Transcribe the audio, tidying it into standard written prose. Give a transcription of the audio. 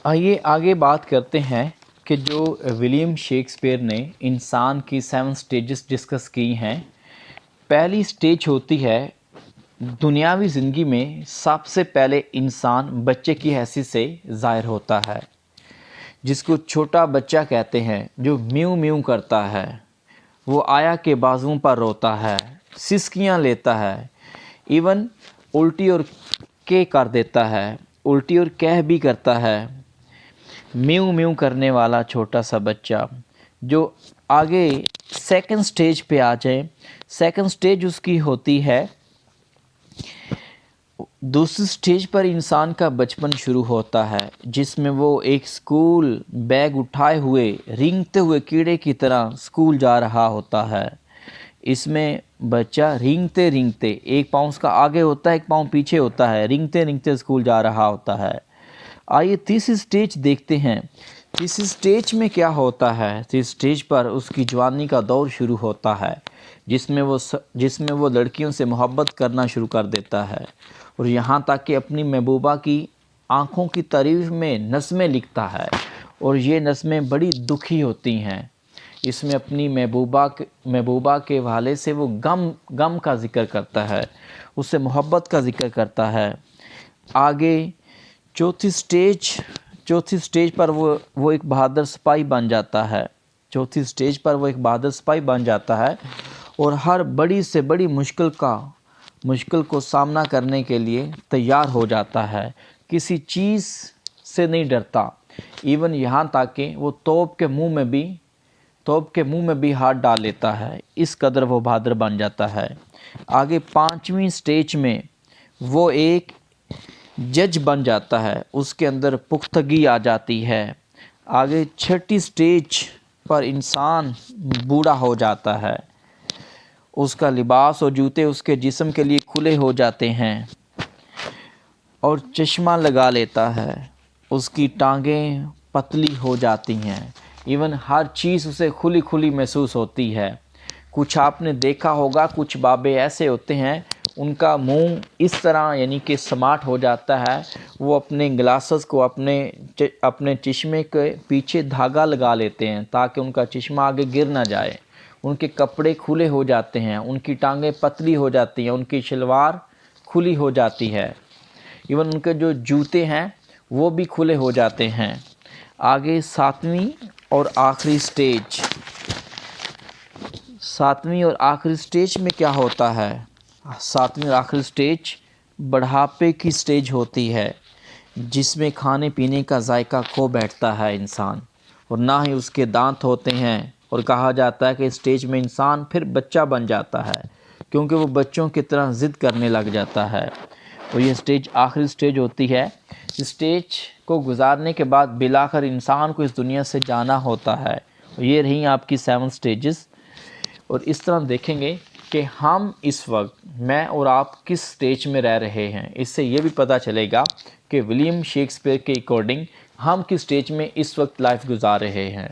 آئیے آگے بات کرتے ہیں کہ جو ولیم شیکسپیئر نے انسان کی 7 سٹیجز ڈسکس کی ہیں۔ پہلی سٹیج ہوتی ہے دنیاوی زندگی میں سب سے پہلے انسان بچے کی حیثیت سے ظاہر ہوتا ہے، جس کو چھوٹا بچہ کہتے ہیں، جو میو میو کرتا ہے، وہ آیا کے بازوؤں پر روتا ہے، سسکیاں لیتا ہے، ایون الٹی اور کے کر دیتا ہے، الٹی اور کہہ بھی کرتا ہے۔ میو میو کرنے والا چھوٹا سا بچہ جو آگے سیکنڈ سٹیج پہ آ جائے، سیکنڈ سٹیج اس کی ہوتی ہے، دوسری سٹیج پر انسان کا بچپن شروع ہوتا ہے، جس میں وہ ایک سکول بیگ اٹھائے ہوئے رینگتے ہوئے کیڑے کی طرح سکول جا رہا ہوتا ہے۔ اس میں بچہ رینگتے رینگتے، ایک پاؤں اس کا آگے ہوتا ہے، ایک پاؤں پیچھے ہوتا ہے، رینگتے رینگتے سکول جا رہا ہوتا ہے۔ آئیے تیسری سٹیج دیکھتے ہیں۔ تیسری سٹیج میں کیا ہوتا ہے؟ تیسری سٹیج پر اس کی جوانی کا دور شروع ہوتا ہے، جس میں وہ لڑکیوں سے محبت کرنا شروع کر دیتا ہے، اور یہاں تک کہ اپنی محبوبہ کی آنکھوں کی تعریف میں نظمیں لکھتا ہے، اور یہ نظمیں بڑی دکھی ہوتی ہیں۔ اس میں اپنی محبوبہ کے حوالے سے وہ غم کا ذکر کرتا ہے، اس سے محبت کا ذکر کرتا ہے۔ آگے چوتھی سٹیج پر وہ ایک بہادر سپاہی بن جاتا ہے۔ چوتھی سٹیج پر وہ ایک بہادر سپاہی بن جاتا ہے، اور ہر بڑی سے بڑی مشکل کو سامنا کرنے کے لیے تیار ہو جاتا ہے، کسی چیز سے نہیں ڈرتا، ایون یہاں تک کہ وہ توپ کے منہ میں بھی ہاتھ ڈال لیتا ہے، اس قدر وہ بہادر بن جاتا ہے۔ آگے پانچویں سٹیج میں وہ ایک جج بن جاتا ہے، اس کے اندر پختگی آ جاتی ہے۔ آگے چھٹی سٹیج پر انسان بوڑھا ہو جاتا ہے، اس کا لباس اور جوتے اس کے جسم کے لیے کھلے ہو جاتے ہیں، اور چشمہ لگا لیتا ہے، اس کی ٹانگیں پتلی ہو جاتی ہیں، ایون ہر چیز اسے کھلی محسوس ہوتی ہے۔ کچھ آپ نے دیکھا ہوگا، کچھ بابے ایسے ہوتے ہیں، ان کا منہ اس طرح یعنی کہ سمارٹ ہو جاتا ہے، وہ اپنے گلاسز کو اپنے چشمے کے پیچھے دھاگا لگا لیتے ہیں تاکہ ان کا چشمہ آگے گر نہ جائے۔ ان کے کپڑے کھلے ہو جاتے ہیں، ان کی ٹانگیں پتلی ہو جاتی ہیں، ان کی شلوار کھلی ہو جاتی ہے، ایون ان کے جو جوتے ہیں وہ بھی کھلے ہو جاتے ہیں۔ آگے ساتویں اور آخری سٹیج میں کیا ہوتا ہے؟ ساتویں اور آخری سٹیج بڑھاپے کی سٹیج ہوتی ہے، جس میں کھانے پینے کا ذائقہ کھو بیٹھتا ہے انسان، اور نہ ہی اس کے دانت ہوتے ہیں، اور کہا جاتا ہے کہ اس سٹیج میں انسان پھر بچہ بن جاتا ہے، کیونکہ وہ بچوں کی طرح ضد کرنے لگ جاتا ہے، اور یہ سٹیج آخری سٹیج ہوتی ہے۔ اس سٹیج کو گزارنے کے بعد بالآخر انسان کو اس دنیا سے جانا ہوتا ہے۔ یہ رہی آپ کی 7 سٹیجز، اور اس طرح دیکھیں گے کہ ہم اس وقت، میں اور آپ کس سٹیج میں رہ رہے ہیں، اس سے یہ بھی پتہ چلے گا کہ ولیم شیکسپیئر کے اکارڈنگ ہم کس سٹیج میں اس وقت لائف گزار رہے ہیں۔